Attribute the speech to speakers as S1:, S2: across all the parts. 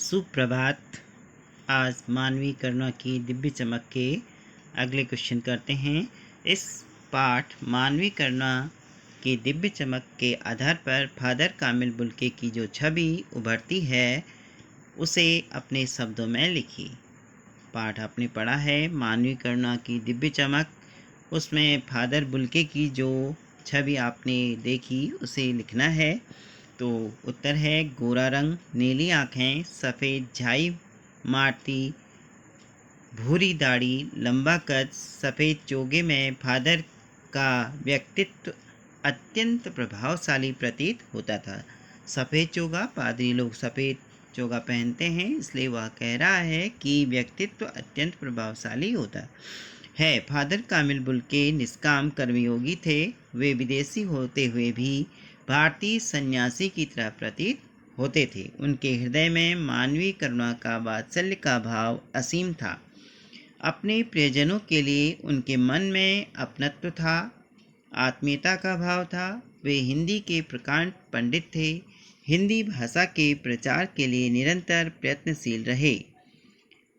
S1: सुप्रभात। आज मानवीय करुणा की दिव्य चमक के अगले क्वेश्चन करते हैं। इस पाठ मानवीय करुणा की दिव्य चमक के आधार पर फादर कामिल बुल्के की जो छवि उभरती है उसे अपने शब्दों में लिखिए। पाठ आपने पढ़ा है मानवीय करुणा की दिव्य चमक, उसमें फादर बुल्के की जो छवि आपने देखी उसे लिखना है। तो उत्तर है गोरा रंग, नीली आँखें, सफ़ेद झाई मारती, भूरी दाढ़ी, लंबा कद, सफ़ेद चोगे में फादर का व्यक्तित्व अत्यंत प्रभावशाली प्रतीत होता था। सफ़ेद चोगा, पादरी लोग सफ़ेद चोगा पहनते हैं, इसलिए वह कह रहा है कि व्यक्तित्व अत्यंत प्रभावशाली होता है। फादर कामिल बुल्के निष्काम कर्मयोगी थे। वे विदेशी होते हुए भी भारतीय सन्यासी की तरह प्रतीत होते थे। उनके हृदय में मानवीय करुणा का, वात्सल्य का भाव असीम था। अपने प्रियजनों के लिए उनके मन में अपनत्व था, आत्मीयता का भाव था। वे हिंदी के प्रकांड पंडित थे। हिंदी भाषा के प्रचार के लिए निरंतर प्रयत्नशील रहे।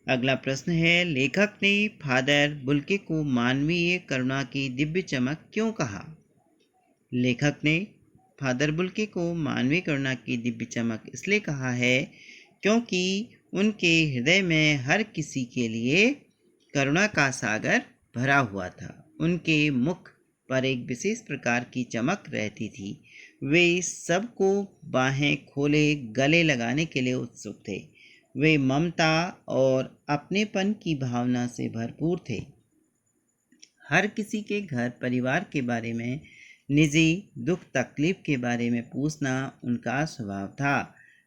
S1: अगला प्रश्न है, लेखक ने फादर बुल्के को मानवीय करुणा की दिव्य चमक क्यों कहा? लेखक ने फादर बुल्के को मानवीय करुणा की दिव्य चमक इसलिए कहा है क्योंकि उनके हृदय में हर किसी के लिए करुणा का सागर भरा हुआ था। उनके मुख पर एक विशेष प्रकार की चमक रहती थी। वे सबको बाहें खोले गले लगाने के लिए उत्सुक थे। वे ममता और अपनेपन की भावना से भरपूर थे। हर किसी के घर परिवार के बारे में, निजी दुख तकलीफ के बारे में पूछना उनका स्वभाव था।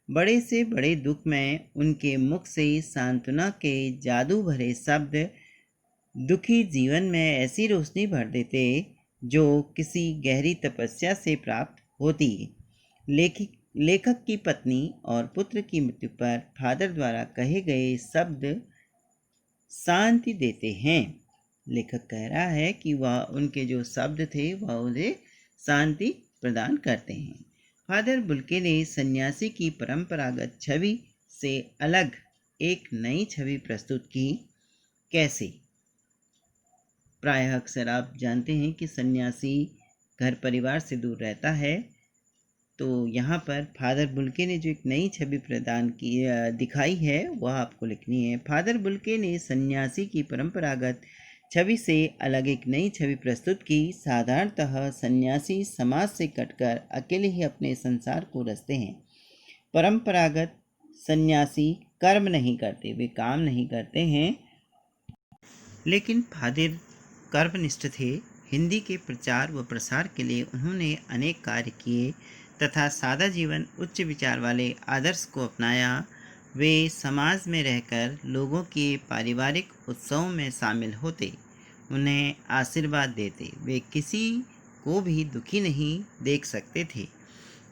S1: बड़े से बड़े दुख में उनके मुख से सांत्वना के जादू भरे शब्द दुखी जीवन में ऐसी रोशनी भर देते जो किसी गहरी तपस्या से प्राप्त होती। लेखक की पत्नी और पुत्र की मृत्यु पर फादर द्वारा कहे गए शब्द शांति देते हैं। लेखक कह रहा है कि वह उनके जो शब्द थे वह उन्हें शांति प्रदान करते हैं। फादर बुल्के ने सन्यासी की परंपरागत छवि से अलग एक नई छवि प्रस्तुत की। कैसे? प्रायः अक्सर आप जानते हैं कि सन्यासी घर परिवार से दूर रहता है, तो यहाँ पर फादर बुल्के ने जो एक नई छवि प्रदान की दिखाई है वह आपको लिखनी है। फादर बुल्के ने सन्यासी की परंपरागत छवि से अलग एक नई छवि प्रस्तुत की। साधारणतः सन्यासी समाज से कटकर अकेले ही अपने संसार को रचते हैं। परंपरागत सन्यासी कर्म नहीं करते, वे काम नहीं करते हैं, लेकिन फादर कर्मनिष्ठ थे। हिंदी के प्रचार व प्रसार के लिए उन्होंने अनेक कार्य किए तथा सादा जीवन, उच्च विचार वाले आदर्श को अपनाया। वे समाज में रहकर लोगों के पारिवारिक उत्सवों में शामिल होते, उन्हें आशीर्वाद देते। वे किसी को भी दुखी नहीं देख सकते थे,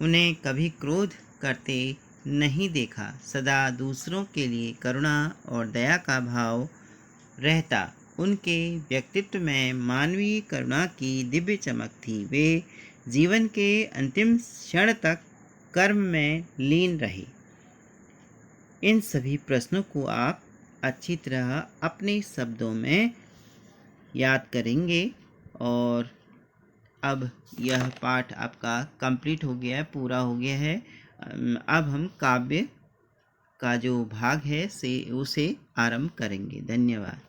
S1: उन्हें कभी क्रोध करते नहीं देखा। सदा दूसरों के लिए करुणा और दया का भाव रहता। उनके व्यक्तित्व में मानवीय करुणा की दिव्य चमक थी। वे जीवन के अंतिम क्षण तक कर्म में लीन रहे। इन सभी प्रश्नों को आप अच्छी तरह अपने शब्दों में याद करेंगे और अब यह पाठ आपका कंप्लीट हो गया है, पूरा हो गया है। अब हम काव्य का जो भाग है उसे आरंभ करेंगे। धन्यवाद।